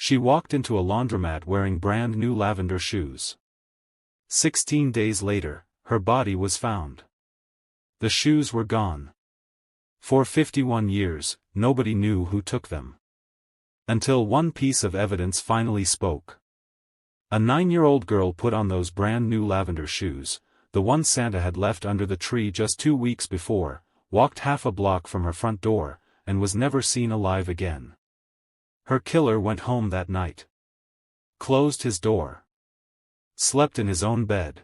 She walked into a laundromat wearing brand new lavender shoes. 16 days later, her body was found. The shoes were gone. For 51 years, nobody knew who took them. Until one piece of evidence finally spoke. A 9-year-old girl put on those brand new lavender shoes, the ones Santa had left under the tree just 2 weeks before, walked half a block from her front door, and was never seen alive again. Her killer went home that night. Closed his door. Slept in his own bed.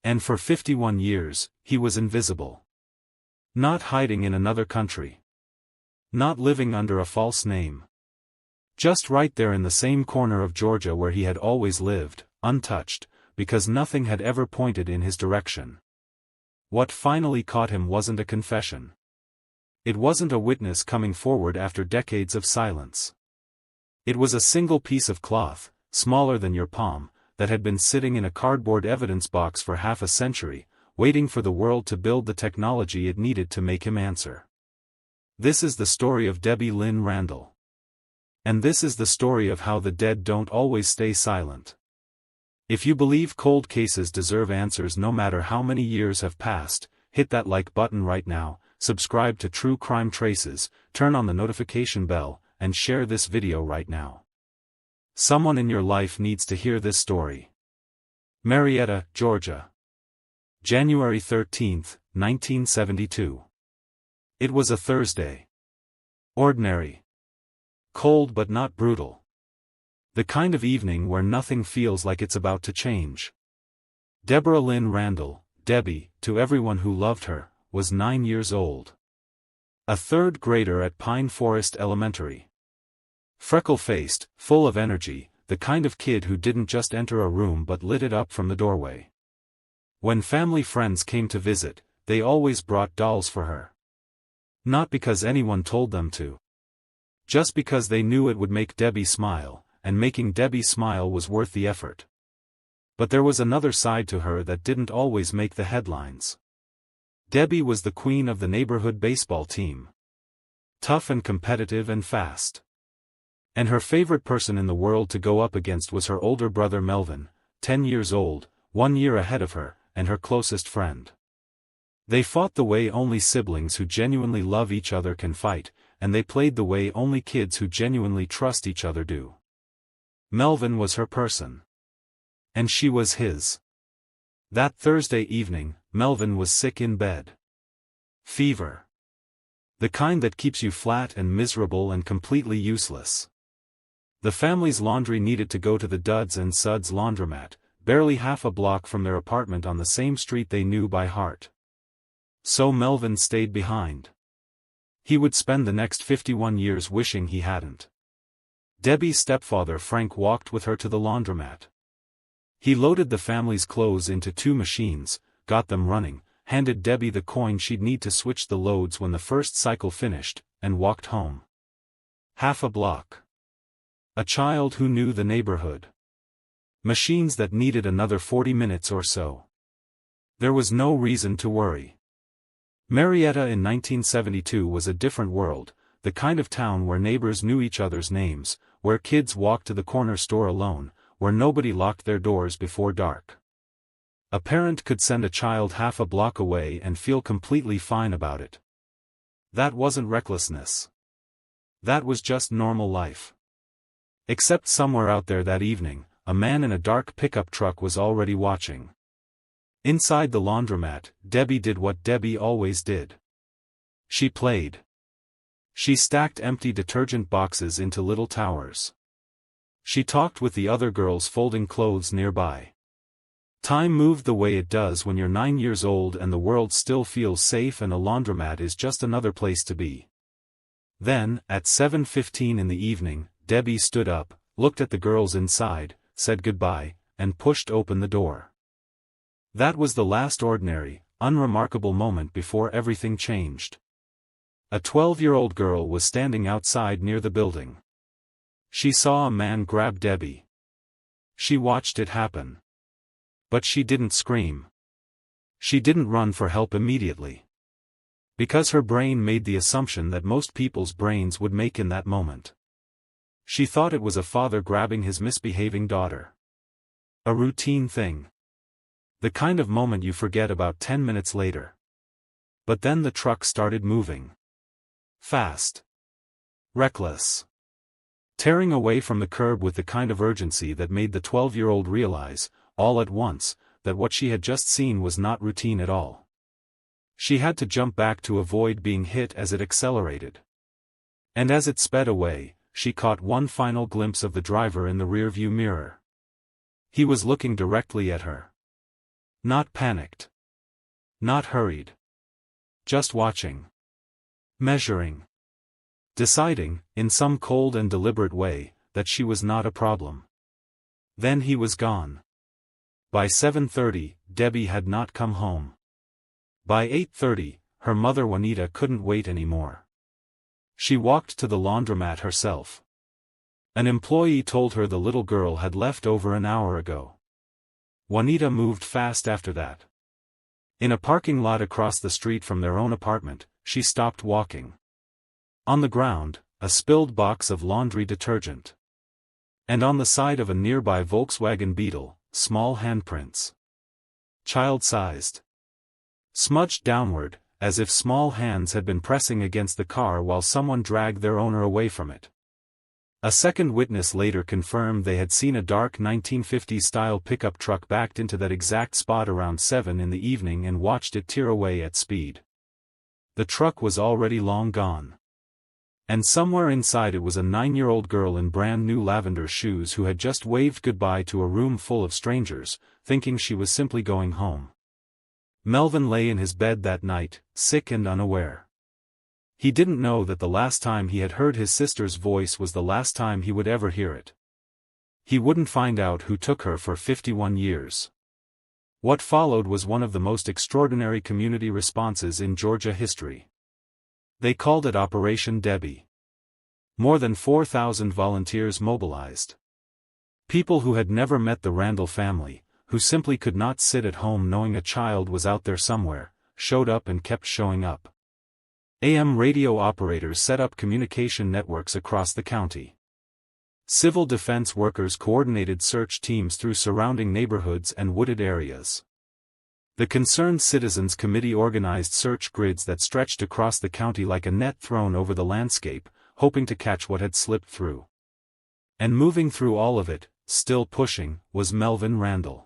And for 51 years, he was invisible. Not hiding in another country. Not living under a false name. Just right there in the same corner of Georgia where he had always lived, untouched, because nothing had ever pointed in his direction. What finally caught him wasn't a confession. It wasn't a witness coming forward after decades of silence. It was a single piece of cloth, smaller than your palm, that had been sitting in a cardboard evidence box for half a century, waiting for the world to build the technology it needed to make him answer. This is the story of Debbie Lynn Randall. And this is the story of how the dead don't always stay silent. If you believe cold cases deserve answers no matter how many years have passed, hit that like button right now, subscribe to True Crime Traces, turn on the notification bell, and share this video right now. Someone in your life needs to hear this story. Marietta, Georgia. January 13, 1972. It was a Thursday. Ordinary. Cold but not brutal. The kind of evening where nothing feels like it's about to change. Deborah Lynn Randall, Debbie, to everyone who loved her, was 9 years old. A third grader at Pine Forest Elementary. Freckle-faced, full of energy, the kind of kid who didn't just enter a room but lit it up from the doorway. When family friends came to visit, they always brought dolls for her. Not because anyone told them to. Just because they knew it would make Debbie smile, and making Debbie smile was worth the effort. But there was another side to her that didn't always make the headlines. Debbie was the queen of the neighborhood baseball team. Tough and competitive and fast. And her favorite person in the world to go up against was her older brother Melvin, 10 years old, 1 year ahead of her, and her closest friend. They fought the way only siblings who genuinely love each other can fight, and they played the way only kids who genuinely trust each other do. Melvin was her person. And she was his. That Thursday evening, Melvin was sick in bed. Fever. The kind that keeps you flat and miserable and completely useless. The family's laundry needed to go to the Duds and Suds laundromat, barely half a block from their apartment on the same street they knew by heart. So Melvin stayed behind. He would spend the next 51 years wishing he hadn't. Debbie's stepfather Frank walked with her to the laundromat. He loaded the family's clothes into 2 machines, got them running, handed Debbie the coin she'd need to switch the loads when the first cycle finished, and walked home. Half a block. A child who knew the neighborhood. Machines that needed another 40 minutes or so. There was no reason to worry. Marietta in 1972 was a different world, the kind of town where neighbors knew each other's names, where kids walked to the corner store alone, where nobody locked their doors before dark. A parent could send a child half a block away and feel completely fine about it. That wasn't recklessness. That was just normal life. Except somewhere out there that evening, a man in a dark pickup truck was already watching. Inside the laundromat, Debbie did what Debbie always did. She played. She stacked empty detergent boxes into little towers. She talked with the other girls folding clothes nearby. Time moved the way it does when you're 9 years old and the world still feels safe and a laundromat is just another place to be. Then, at 7:15 in the evening, Debbie stood up, looked at the girls inside, said goodbye, and pushed open the door. That was the last ordinary, unremarkable moment before everything changed. A 12-year-old girl was standing outside near the building. She saw a man grab Debbie. She watched it happen. But she didn't scream. She didn't run for help immediately. Because her brain made the assumption that most people's brains would make in that moment. She thought it was a father grabbing his misbehaving daughter. A routine thing. The kind of moment you forget about 10 minutes later. But then the truck started moving. Fast. Reckless. Tearing away from the curb with the kind of urgency that made the 12-year-old realize, all at once, that what she had just seen was not routine at all. She had to jump back to avoid being hit as it accelerated. And as it sped away, she caught one final glimpse of the driver in the rearview mirror. He was looking directly at her. Not panicked. Not hurried. Just watching. Measuring. Deciding, in some cold and deliberate way, that she was not a problem. Then he was gone. By 7:30, Debbie had not come home. By 8:30, her mother Juanita couldn't wait anymore. She walked to the laundromat herself. An employee told her the little girl had left over an hour ago. Juanita moved fast after that. In a parking lot across the street from their own apartment, she stopped walking. On the ground, a spilled box of laundry detergent. And on the side of a nearby Volkswagen Beetle, small handprints. Child-sized. Smudged downward, as if small hands had been pressing against the car while someone dragged their owner away from it. A second witness later confirmed they had seen a dark 1950s-style pickup truck backed into that exact spot around 7 in the evening and watched it tear away at speed. The truck was already long gone. And somewhere inside it was a 9-year-old girl in brand new lavender shoes who had just waved goodbye to a room full of strangers, thinking she was simply going home. Melvin lay in his bed that night, sick and unaware. He didn't know that the last time he had heard his sister's voice was the last time he would ever hear it. He wouldn't find out who took her for 51 years. What followed was one of the most extraordinary community responses in Georgia history. They called it Operation Debbie. More than 4,000 volunteers mobilized. People who had never met the Randall family, who simply could not sit at home knowing a child was out there somewhere, showed up and kept showing up. AM radio operators set up communication networks across the county. Civil defense workers coordinated search teams through surrounding neighborhoods and wooded areas. The Concerned Citizens Committee organized search grids that stretched across the county like a net thrown over the landscape, hoping to catch what had slipped through. And moving through all of it, still pushing, was Melvin Randall.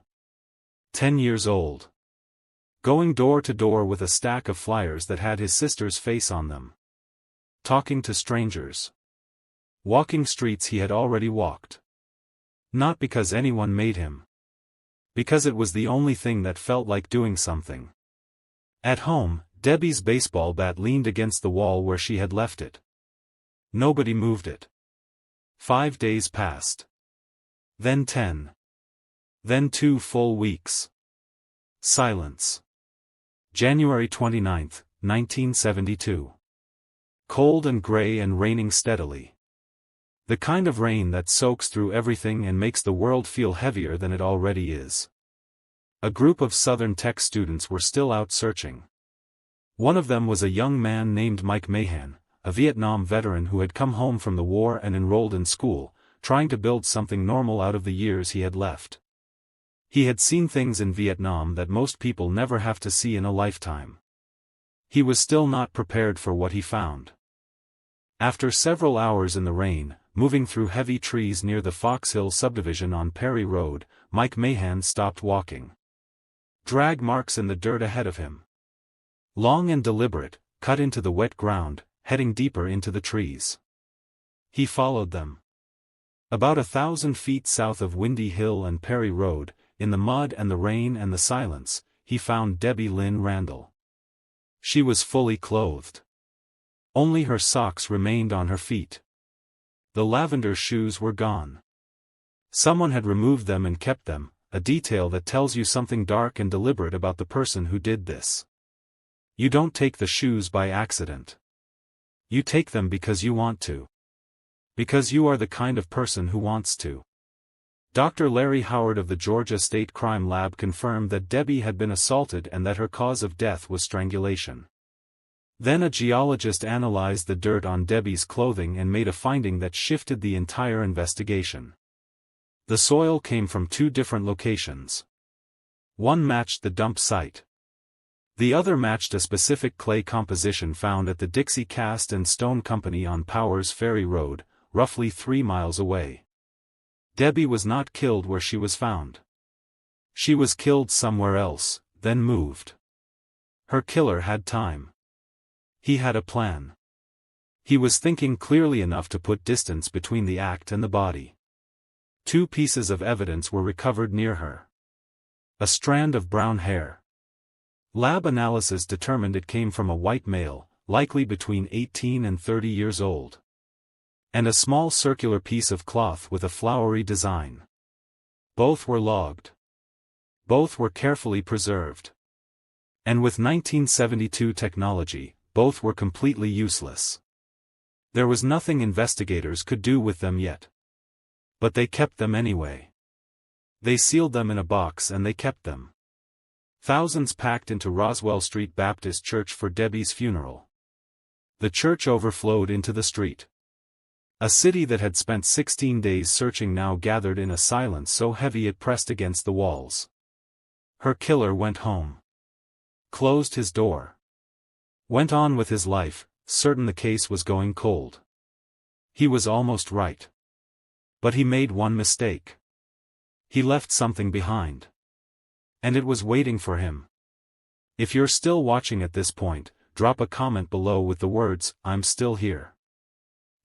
10 years old. Going door to door with a stack of flyers that had his sister's face on them. Talking to strangers. Walking streets he had already walked. Not because anyone made him. Because it was the only thing that felt like doing something. At home, Debbie's baseball bat leaned against the wall where she had left it. Nobody moved it. 5 days passed. Then 10. Then 2 full weeks. Silence. January 29, 1972. Cold and gray and raining steadily. The kind of rain that soaks through everything and makes the world feel heavier than it already is. A group of Southern Tech students were still out searching. One of them was a young man named Mike Mahan, a Vietnam veteran who had come home from the war and enrolled in school, trying to build something normal out of the years he had left. He had seen things in Vietnam that most people never have to see in a lifetime. He was still not prepared for what he found. After several hours in the rain, moving through heavy trees near the Fox Hill subdivision on Perry Road, Mike Mahan stopped walking. Drag marks in the dirt ahead of him. Long and deliberate, cut into the wet ground, heading deeper into the trees. He followed them. About 1,000 feet south of Windy Hill and Perry Road, in the mud and the rain and the silence, he found Debbie Lynn Randall. She was fully clothed. Only her socks remained on her feet. The lavender shoes were gone. Someone had removed them and kept them, a detail that tells you something dark and deliberate about the person who did this. You don't take the shoes by accident. You take them because you want to. Because you are the kind of person who wants to. Dr. Larry Howard of the Georgia State Crime Lab confirmed that Debbie had been assaulted and that her cause of death was strangulation. Then a geologist analyzed the dirt on Debbie's clothing and made a finding that shifted the entire investigation. The soil came from two different locations. One matched the dump site. The other matched a specific clay composition found at the Dixie Cast and Stone Company on Powers Ferry Road, roughly 3 miles away. Debbie was not killed where she was found. She was killed somewhere else, then moved. Her killer had time. He had a plan. He was thinking clearly enough to put distance between the act and the body. 2 pieces of evidence were recovered near her. A strand of brown hair. Lab analysis determined it came from a white male, likely between 18 and 30 years old. And a small circular piece of cloth with a flowery design. Both were logged. Both were carefully preserved. And with 1972 technology, both were completely useless. There was nothing investigators could do with them yet. But they kept them anyway. They sealed them in a box and they kept them. Thousands packed into Roswell Street Baptist Church for Debbie's funeral. The church overflowed into the street. A city that had spent 16 days searching now gathered in a silence so heavy it pressed against the walls. Her killer went home. Closed his door. Went on with his life, certain the case was going cold. He was almost right. But he made one mistake. He left something behind. And it was waiting for him. If you're still watching at this point, drop a comment below with the words, "I'm still here."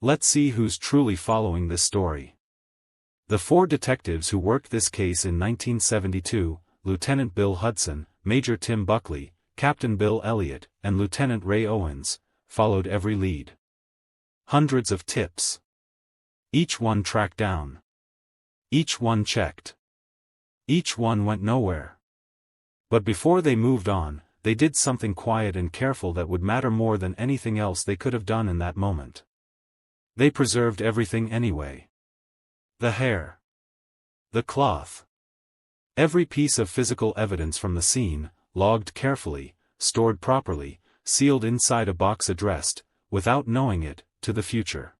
Let's see who's truly following this story. The 4 detectives who worked this case in 1972, Lieutenant Bill Hudson, Major Tim Buckley, Captain Bill Elliott, and Lieutenant Ray Owens, followed every lead. Hundreds of tips. Each one tracked down. Each one checked. Each one went nowhere. But before they moved on, they did something quiet and careful that would matter more than anything else they could have done in that moment. They preserved everything anyway. The hair. The cloth. Every piece of physical evidence from the scene, logged carefully, stored properly, sealed inside a box addressed, without knowing it, to the future.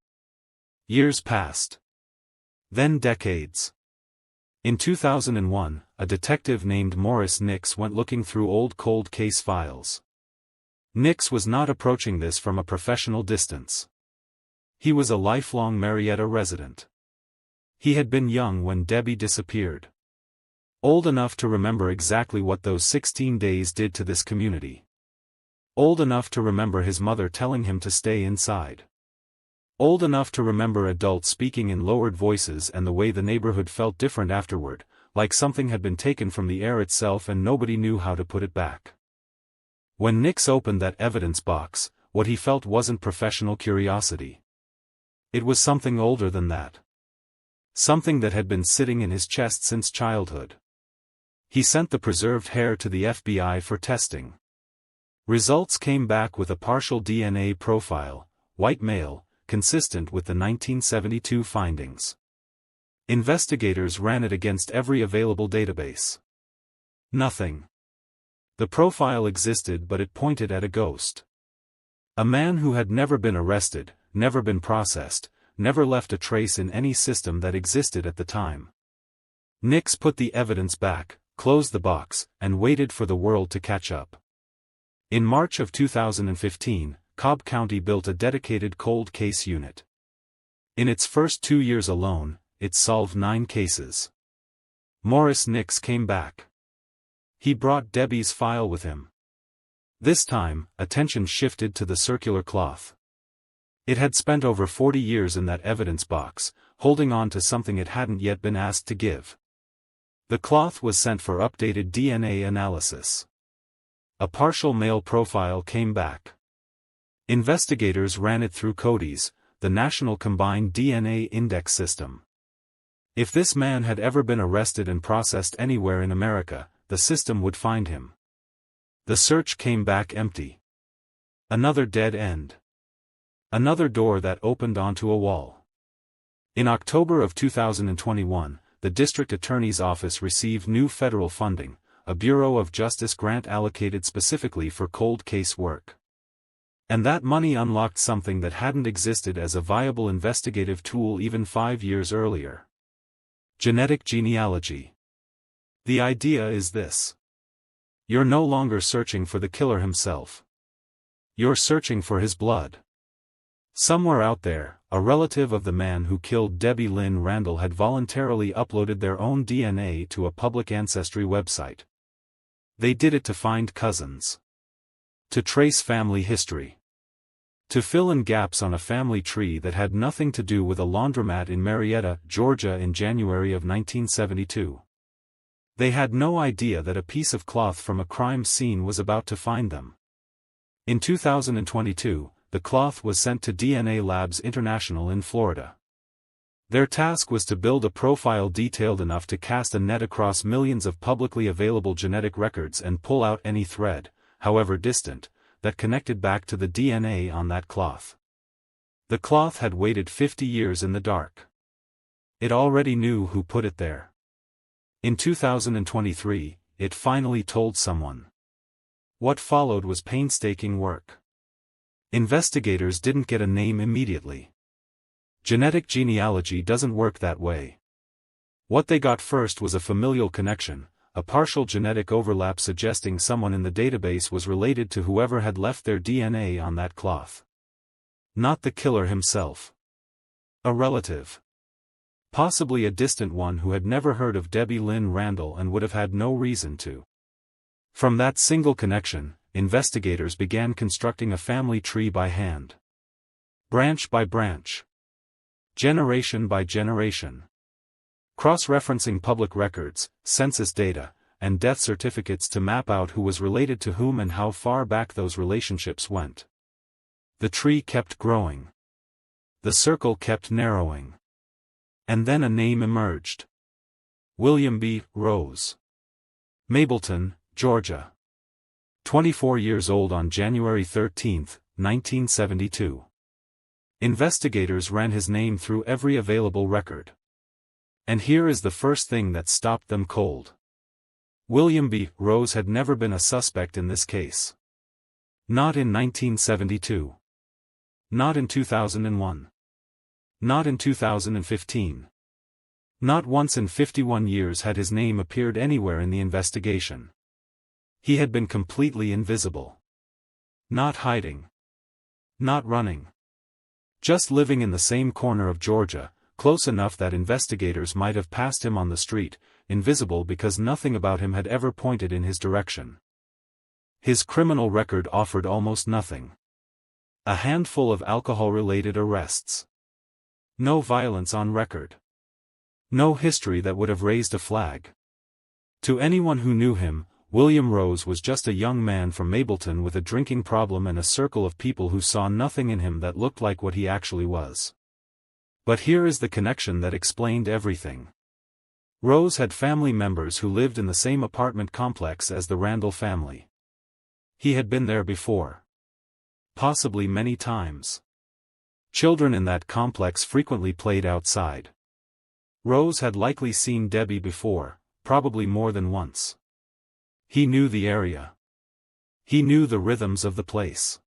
Years passed. Then decades. In 2001, a detective named Morris Nix went looking through old cold case files. Nix was not approaching this from a professional distance. He was a lifelong Marietta resident. He had been young when Debbie disappeared. Old enough to remember exactly what those 16 days did to this community. Old enough to remember his mother telling him to stay inside. Old enough to remember adults speaking in lowered voices and the way the neighborhood felt different afterward, like something had been taken from the air itself and nobody knew how to put it back. When Nix opened that evidence box, what he felt wasn't professional curiosity. It was something older than that. Something that had been sitting in his chest since childhood. He sent the preserved hair to the FBI for testing. Results came back with a partial DNA profile, white male, consistent with the 1972 findings. Investigators ran it against every available database. Nothing. The profile existed but it pointed at a ghost. A man who had never been arrested, never been processed, never left a trace in any system that existed at the time. Nix put the evidence back, closed the box, and waited for the world to catch up. In March of 2015, Cobb County built a dedicated cold case unit. In its first 2 years alone, it solved 9 cases. Morris Nix came back. He brought Debbie's file with him. This time, attention shifted to the circular cloth. It had spent over 40 years in that evidence box, holding on to something it hadn't yet been asked to give. The cloth was sent for updated DNA analysis. A partial male profile came back. Investigators ran it through CODIS, the National Combined DNA Index System. If this man had ever been arrested and processed anywhere in America, the system would find him. The search came back empty. Another dead end. Another door that opened onto a wall. In October of 2021, the District Attorney's Office received new federal funding, a Bureau of Justice grant allocated specifically for cold case work. And that money unlocked something that hadn't existed as a viable investigative tool even 5 years earlier. Genetic genealogy. The idea is this. You're no longer searching for the killer himself. You're searching for his blood. Somewhere out there, a relative of the man who killed Debbie Lynn Randall had voluntarily uploaded their own DNA to a public ancestry website. They did it to find cousins. To trace family history. To fill in gaps on a family tree that had nothing to do with a laundromat in Marietta, Georgia in January of 1972. They had no idea that a piece of cloth from a crime scene was about to find them. In 2022, the cloth was sent to DNA Labs International in Florida. Their task was to build a profile detailed enough to cast a net across millions of publicly available genetic records and pull out any thread, however distant, that connected back to the DNA on that cloth. The cloth had waited 50 years in the dark. It already knew who put it there. In 2023, it finally told someone. What followed was painstaking work. Investigators didn't get a name immediately. Genetic genealogy doesn't work that way. What they got first was a familial connection, a partial genetic overlap suggesting someone in the database was related to whoever had left their DNA on that cloth. Not the killer himself. A relative. Possibly a distant one who had never heard of Debbie Lynn Randall and would have had no reason to. From that single connection, investigators began constructing a family tree by hand. Branch by branch. Generation by generation. Cross-referencing public records, census data, and death certificates to map out who was related to whom and how far back those relationships went. The tree kept growing. The circle kept narrowing. And then a name emerged. William B. Rose. Mableton, Georgia. 24 years old on January 13, 1972. Investigators ran his name through every available record. And here is the first thing that stopped them cold. William B. Rose had never been a suspect in this case. Not in 1972. Not in 2001. Not in 2015. Not once in 51 years had his name appeared anywhere in the investigation. He had been completely invisible. Not hiding. Not running. Just living in the same corner of Georgia, close enough that investigators might have passed him on the street, invisible because nothing about him had ever pointed in his direction. His criminal record offered almost nothing. A handful of alcohol-related arrests. No violence on record. No history that would have raised a flag. To anyone who knew him, William Rose was just a young man from Mableton with a drinking problem and a circle of people who saw nothing in him that looked like what he actually was. But here is the connection that explained everything. Rose had family members who lived in the same apartment complex as the Randall family. He had been there before. Possibly many times. Children in that complex frequently played outside. Rose had likely seen Debbie before, probably more than once. He knew the area. He knew the rhythms of the place.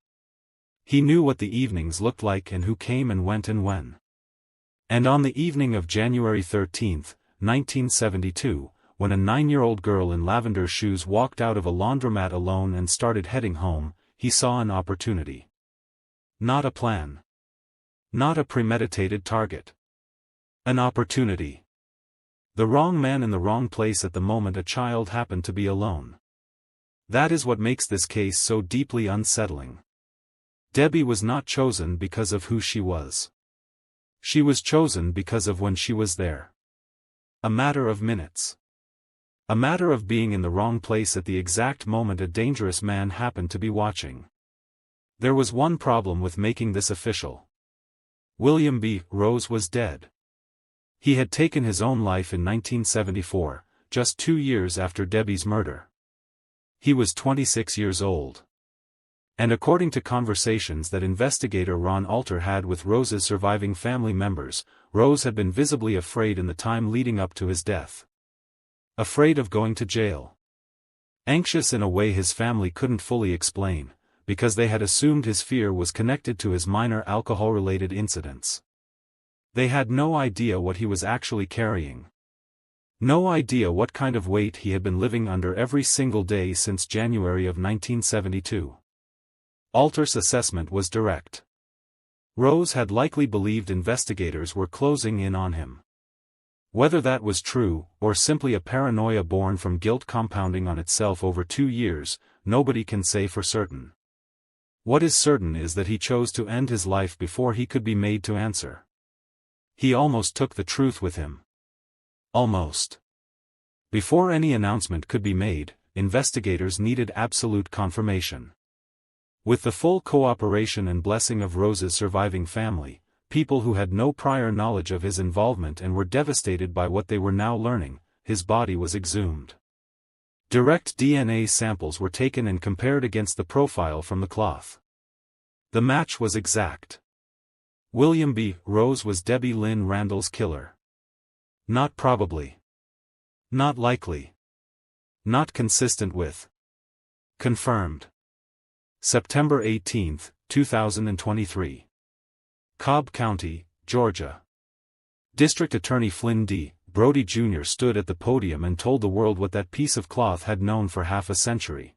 He knew what the evenings looked like and who came and went and when. And on the evening of January 13, 1972, when a 9-year-old girl in lavender shoes walked out of a laundromat alone and started heading home, he saw an opportunity. Not a plan. Not a premeditated target. An opportunity. The wrong man in the wrong place at the moment a child happened to be alone. That is what makes this case so deeply unsettling. Debbie was not chosen because of who she was. She was chosen because of when she was there. A matter of minutes. A matter of being in the wrong place at the exact moment a dangerous man happened to be watching. There was one problem with making this official. William B. Rose was dead. He had taken his own life in 1974, just 2 years after Debbie's murder. He was 26 years old. And according to conversations that investigator Ron Alter had with Rose's surviving family members, Rose had been visibly afraid in the time leading up to his death. Afraid of going to jail. Anxious in a way his family couldn't fully explain, because they had assumed his fear was connected to his minor alcohol-related incidents. They had no idea what he was actually carrying. No idea what kind of weight he had been living under every single day since January of 1972. Alter's assessment was direct. Rose had likely believed investigators were closing in on him. Whether that was true, or simply a paranoia born from guilt compounding on itself over 2 years, nobody can say for certain. What is certain is that he chose to end his life before he could be made to answer. He almost took the truth with him. Almost. Before any announcement could be made, investigators needed absolute confirmation. With the full cooperation and blessing of Rose's surviving family, people who had no prior knowledge of his involvement and were devastated by what they were now learning, his body was exhumed. Direct DNA samples were taken and compared against the profile from the cloth. The match was exact. William B. Rose was Debbie Lynn Randall's killer. Not probably. Not likely. Not consistent with. Confirmed. September 18, 2023. Cobb County, Georgia. District Attorney Flynn D. Brody Jr. stood at the podium and told the world what that piece of cloth had known for half a century.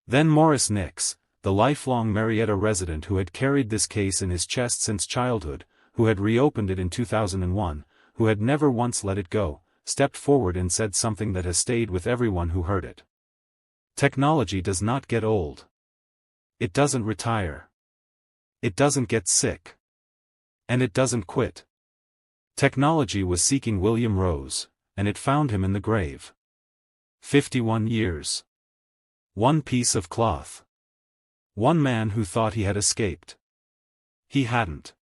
Then Morris Nix, the lifelong Marietta resident who had carried this case in his chest since childhood, who had reopened it in 2001, who had never once let it go, stepped forward and said something that has stayed with everyone who heard it. Technology does not get old. It doesn't retire. It doesn't get sick. And it doesn't quit. Technology was seeking William Rose, and it found him in the grave. 51 years. One piece of cloth. One man who thought he had escaped. He hadn't.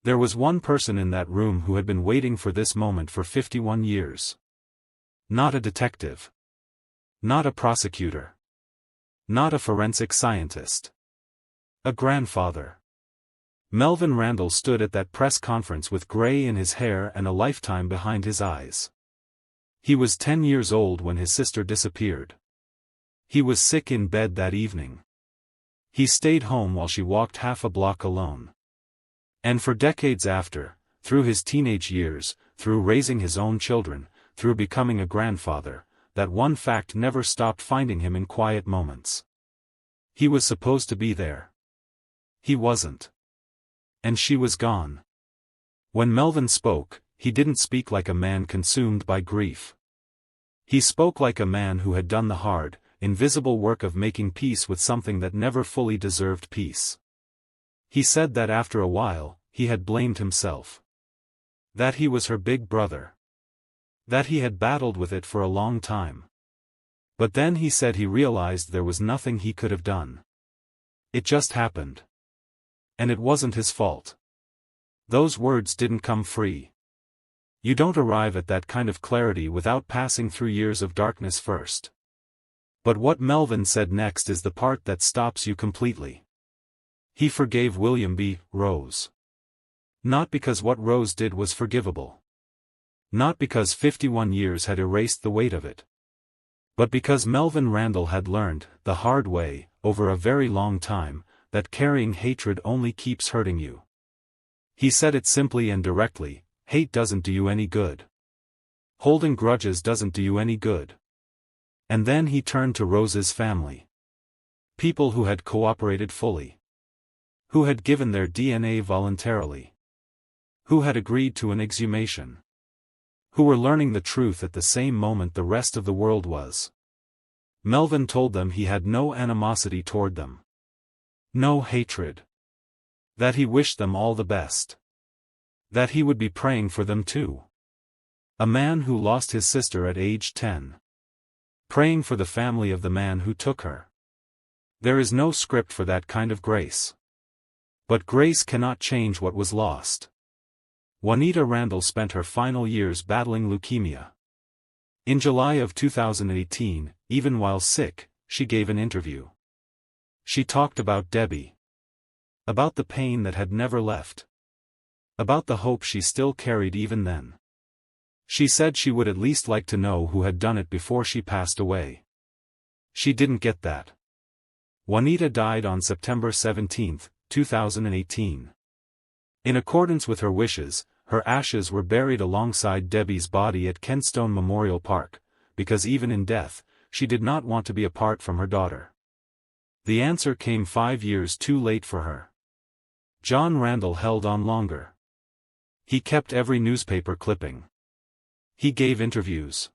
There was one person in that room who had been waiting for this moment for 51 years. Not a detective. Not a prosecutor. Not a forensic scientist. A grandfather. Melvin Randall stood at that press conference with gray in his hair and a lifetime behind his eyes. He was 10 years old when his sister disappeared. He was sick in bed that evening. He stayed home while she walked half a block alone. And for decades after, through his teenage years, through raising his own children, through becoming a grandfather, that one fact never stopped finding him in quiet moments. He was supposed to be there. He wasn't. And she was gone. When Melvin spoke, he didn't speak like a man consumed by grief. He spoke like a man who had done the hard, invisible work of making peace with something that never fully deserved peace. He said that after a while, he had blamed himself. That he was her big brother. That he had battled with it for a long time. But then he said he realized there was nothing he could have done. It just happened. And it wasn't his fault. Those words didn't come free. You don't arrive at that kind of clarity without passing through years of darkness first. But what Melvin said next is the part that stops you completely. He forgave William B. Rose. Not because what Rose did was forgivable. Not because 51 years had erased the weight of it. But because Melvin Randall had learned, the hard way, over a very long time, that carrying hatred only keeps hurting you. He said it simply and directly, hate doesn't do you any good. Holding grudges doesn't do you any good. And then he turned to Rose's family. People who had cooperated fully. Who had given their DNA voluntarily. Who had agreed to an exhumation. Who were learning the truth at the same moment the rest of the world was. Melvin told them he had no animosity toward them. No hatred. That he wished them all the best. That he would be praying for them too. A man who lost his sister at age 10. Praying for the family of the man who took her. There is no script for that kind of grace. But grace cannot change what was lost. Juanita Randall spent her final years battling leukemia. In July of 2018, even while sick, she gave an interview. She talked about Debbie. About the pain that had never left. About the hope she still carried even then. She said she would at least like to know who had done it before she passed away. She didn't get that. Juanita died on September 17, 2018. In accordance with her wishes, her ashes were buried alongside Debbie's body at Kentstone Memorial Park, because even in death, she did not want to be apart from her daughter. The answer came 5 years too late for her. John Randall held on longer. He kept every newspaper clipping. He gave interviews.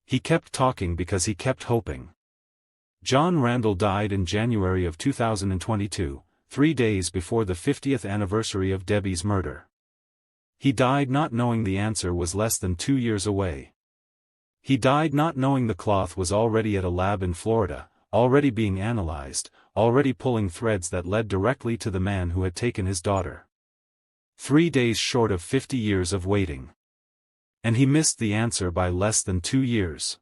He kept talking because he kept hoping. John Randall died in January of 2022, 3 days before the 50th anniversary of Debbie's murder. He died not knowing the answer was less than 2 years away. He died not knowing the cloth was already at a lab in Florida, already being analyzed, already pulling threads that led directly to the man who had taken his daughter. 3 days short of 50 years of waiting. And he missed the answer by less than 2 years.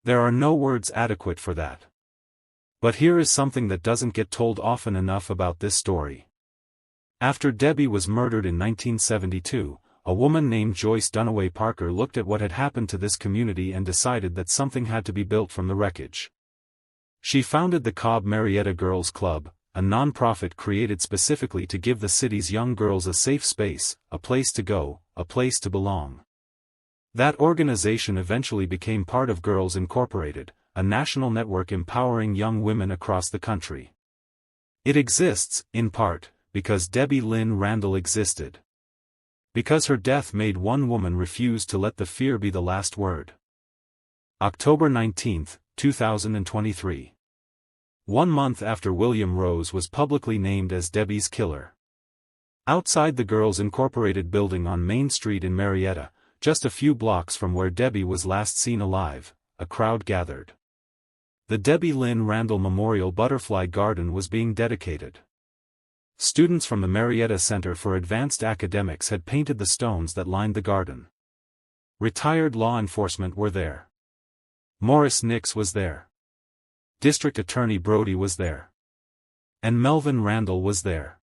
There are no words adequate for that. But here is something that doesn't get told often enough about this story. After Debbie was murdered in 1972, a woman named Joyce Dunaway Parker looked at what had happened to this community and decided that something had to be built from the wreckage. She founded the Cobb Marietta Girls Club, a non-profit created specifically to give the city's young girls a safe space, a place to go, a place to belong. That organization eventually became part of Girls Incorporated, a national network empowering young women across the country. It exists, in part, because Debbie Lynn Randall existed. Because her death made one woman refuse to let the fear be the last word. October 19, 2023. 1 month after William Rose was publicly named as Debbie's killer. Outside the Girls Incorporated building on Main Street in Marietta, just a few blocks from where Debbie was last seen alive, a crowd gathered. The Debbie Lynn Randall Memorial Butterfly Garden was being dedicated. Students from the Marietta Center for Advanced Academics had painted the stones that lined the garden. Retired law enforcement were there. Morris Nix was there. District Attorney Brody was there. And Melvin Randall was there.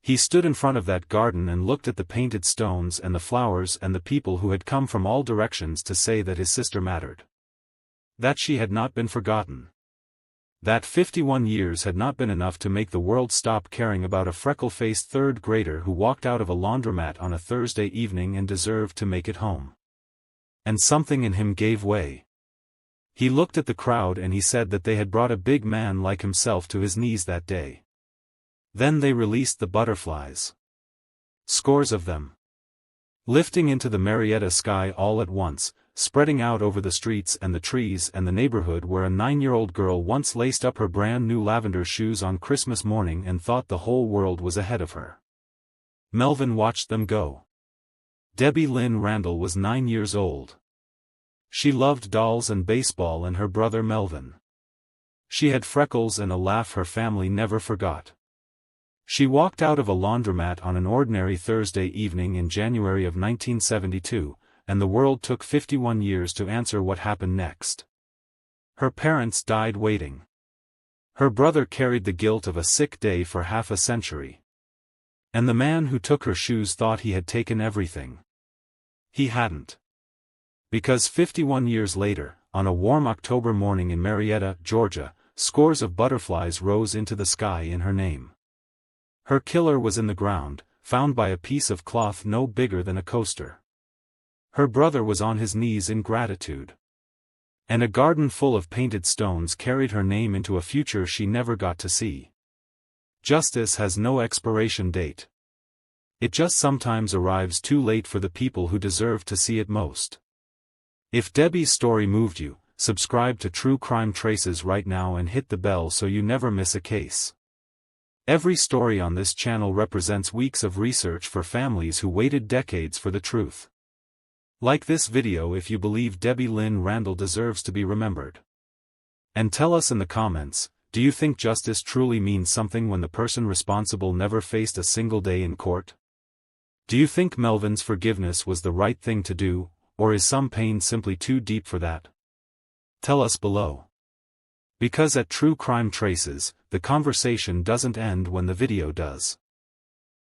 He stood in front of that garden and looked at the painted stones and the flowers and the people who had come from all directions to say that his sister mattered. That she had not been forgotten. That 51 years had not been enough to make the world stop caring about a freckle-faced third grader who walked out of a laundromat on a Thursday evening and deserved to make it home. And something in him gave way. He looked at the crowd and he said that they had brought a big man like himself to his knees that day. Then they released the butterflies. Scores of them. Lifting into the Marietta sky all at once, spreading out over the streets and the trees and the neighborhood where a 9-year-old girl once laced up her brand new lavender shoes on Christmas morning and thought the whole world was ahead of her. Melvin watched them go. Debbie Lynn Randall was 9 years old. She loved dolls and baseball and her brother Melvin. She had freckles and a laugh her family never forgot. She walked out of a laundromat on an ordinary Thursday evening in January of 1972, and the world took 51 years to answer what happened next. Her parents died waiting. Her brother carried the guilt of a sick day for half a century. And the man who took her shoes thought he had taken everything. He hadn't. Because 51 years later, on a warm October morning in Marietta, Georgia, scores of butterflies rose into the sky in her name. Her killer was in the ground, found by a piece of cloth no bigger than a coaster. Her brother was on his knees in gratitude. And a garden full of painted stones carried her name into a future she never got to see. Justice has no expiration date. It just sometimes arrives too late for the people who deserve to see it most. If Debbie's story moved you, subscribe to True Crime Traces right now and hit the bell so you never miss a case. Every story on this channel represents weeks of research for families who waited decades for the truth. Like this video if you believe Debbie Lynn Randall deserves to be remembered. And tell us in the comments, do you think justice truly means something when the person responsible never faced a single day in court? Do you think Melvin's forgiveness was the right thing to do, or is some pain simply too deep for that? Tell us below. Because at True Crime Traces, the conversation doesn't end when the video does.